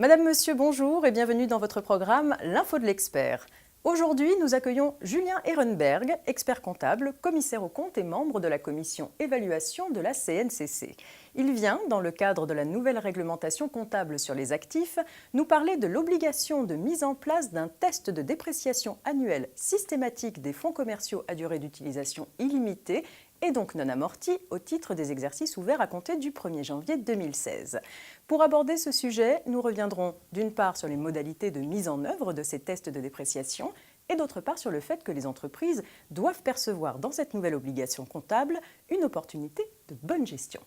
Madame, Monsieur, bonjour et bienvenue dans votre programme L'Info de l'expert. Aujourd'hui, nous accueillons Julien Ehrenberg, expert comptable, commissaire aux comptes et membre de la commission évaluation de la CNCC. Il vient, dans le cadre de la nouvelle réglementation comptable sur les actifs, nous parler de l'obligation de mise en place d'un test de dépréciation annuelle systématique des fonds commerciaux à durée d'utilisation illimitée et donc non amortis au titre des exercices ouverts à compter du 1er janvier 2016. Pour aborder ce sujet, nous reviendrons d'une part sur les modalités de mise en œuvre de ces tests de dépréciation et d'autre part sur le fait que les entreprises doivent percevoir dans cette nouvelle obligation comptable une opportunité de bonne gestion.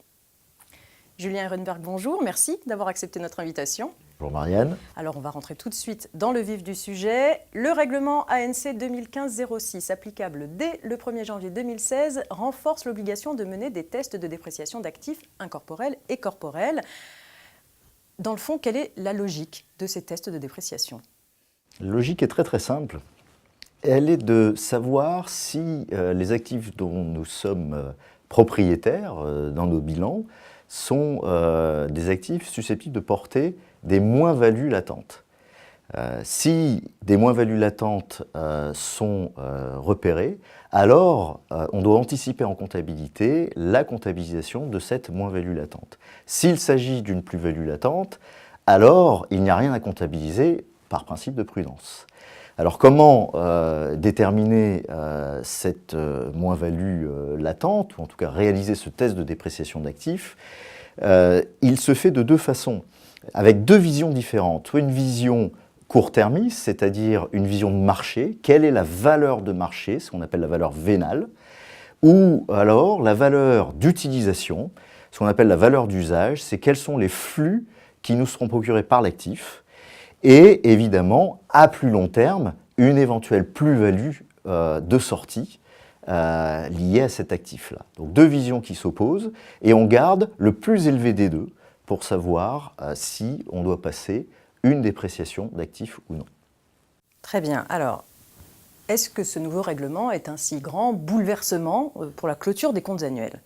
Julien Ehrenberg, bonjour, merci d'avoir accepté notre invitation. Bonjour Marianne. Alors on va rentrer tout de suite dans le vif du sujet. Le règlement ANC 2015-06, applicable dès le 1er janvier 2016, renforce l'obligation de mener des tests de dépréciation d'actifs incorporels et corporels. Dans le fond, quelle est la logique de ces tests de dépréciation? La logique est très simple. Elle est de savoir si les actifs dont nous sommes propriétaires dans nos bilans sont des actifs susceptibles de porter des moins-values latentes. Si des moins-values latentes sont repérées, alors on doit anticiper en comptabilité la comptabilisation de cette moins-value latente. S'il s'agit d'une plus-value latente, alors il n'y a rien à comptabiliser par principe de prudence. Alors comment déterminer cette moins-value latente, ou en tout cas réaliser ce test de dépréciation d'actifs? Il se fait de deux façons, avec deux visions différentes. Soit une vision court-termiste, c'est-à-dire une vision de marché, quelle est la valeur de marché, ce qu'on appelle la valeur vénale, ou alors la valeur d'utilisation, ce qu'on appelle la valeur d'usage, c'est quels sont les flux qui nous seront procurés par l'actif, et évidemment, à plus long terme, une éventuelle plus-value de sortie liée à cet actif-là. Donc deux visions qui s'opposent, et on garde le plus élevé des deux pour savoir si on doit passer une dépréciation d'actifs ou non. Très bien. Alors, est-ce que ce nouveau règlement est un si grand bouleversement pour la clôture des comptes annuels?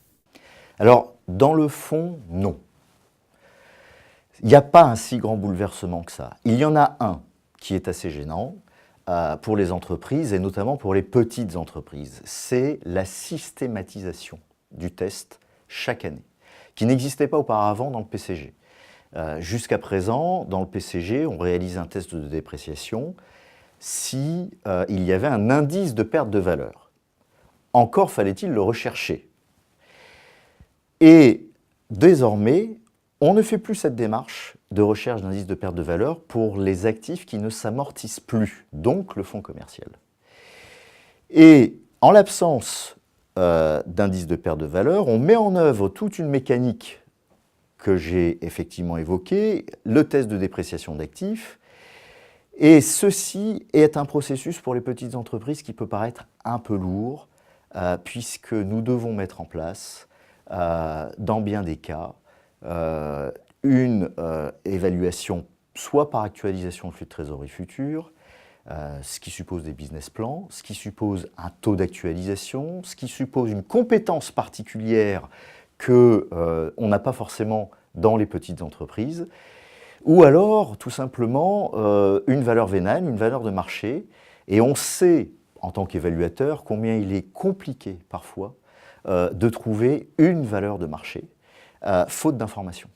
Alors, dans le fond, non. Il n'y a pas un si grand bouleversement que ça. Il y en a un qui est assez gênant pour les entreprises et notamment pour les petites entreprises. C'est la systématisation du test chaque année, qui n'existait pas auparavant dans le PCG. Jusqu'à présent, dans le PCG, on réalise un test de dépréciation si il y avait un indice de perte de valeur. Encore fallait-il le rechercher. Et désormais, on ne fait plus cette démarche de recherche d'indice de perte de valeur pour les actifs qui ne s'amortissent plus, donc le fonds commercial. Et en l'absence d'indice de perte de valeur, on met en œuvre toute une mécanique que j'ai effectivement évoquée, le test de dépréciation d'actifs. Et ceci est un processus pour les petites entreprises qui peut paraître un peu lourd, puisque nous devons mettre en place, dans bien des cas, une évaluation soit par actualisation de flux de trésorerie futur, ce qui suppose des business plans, ce qui suppose un taux d'actualisation, ce qui suppose une compétence particulière qu'on n'a pas forcément dans les petites entreprises, ou alors tout simplement une valeur vénale, une valeur de marché, et on sait en tant qu'évaluateur combien il est compliqué parfois de trouver une valeur de marché, faute d'informations.